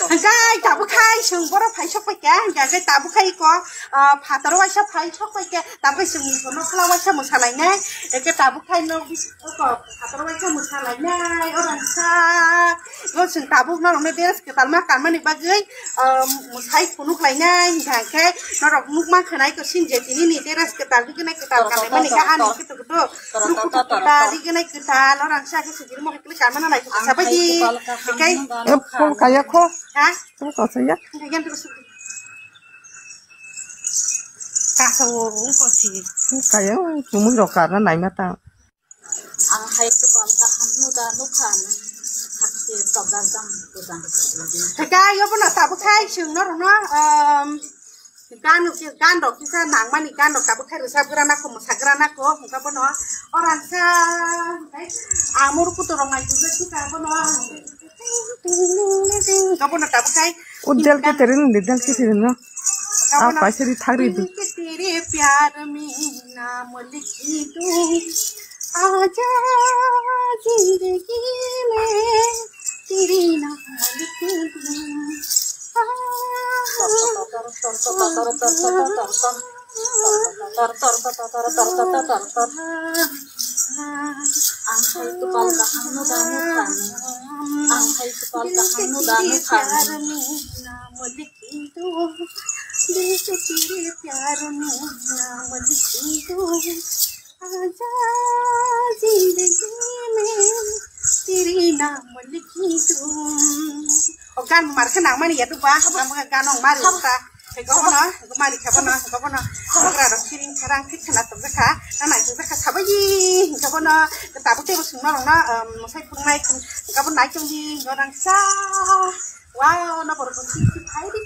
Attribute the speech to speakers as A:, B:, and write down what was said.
A: Gai tabu khai sung bora phai sok pai ka gai tabu khai ko phatar wa sa phai sok pai ka tabu sung no khla wa sa musalai na ke tabu khai no ko phatar wa sa musalai na orang sa go sung tabu no ne des ke talma karma ni bagai musai punuk lai na ha ke no rok nuk ma khanai ko sin je tini ni teras ke tabu ke na ke tal ka mani ka an ke to to ta di ke na ke ta orang sa ke sujir mo ke karma na lai ko sa pai di kai
B: kaya ko
A: ha
B: không có gì hết
A: yan terus kasau ko si
B: kaya cuma rokat na naik mata
C: ang hay to pal ka hanu da no khan hakti to da jang to jang
A: ka yo bana tabu khai sung no kan dok kita nang mani kan dok tabu khai resab grana ko masagrana ko ka bono orang sa amur ku to rongai juga kita bono ka bono tabu khai
B: Ujjain के तेरे निधन के तेरे ना आप कैसे भी थक रही थी
A: तेरे प्यार में नाम लिखी दूं आजा जिंदगी में तेरी नाम लिखी
C: ang hay to pal ka hanu da no khan ang hay to pal ka hanu da no khan
A: नाम लिखी दूं दिल से तेरे प्यार में नाम लिखी दूं आजा जिंदगी में तेरी नाम लिखी दूं और गान मार के नाम मानी या तो बा हम गानองमार काก็บ่เนาะก็มาดิค่ะบ่เนาะก็บ่เนาะก็กระดอกคิริงครังคิดขนาดตรงนะคะนั่นหมายถึงนะคะขับยีก็บ่เนาะแต่ตาบ่เต็มสูงเนาะเนาะใส่พุ่งไม้ก็บ่ไหนจังดีก็รังซ่าว้าวนะบ่รู้สิไผดิ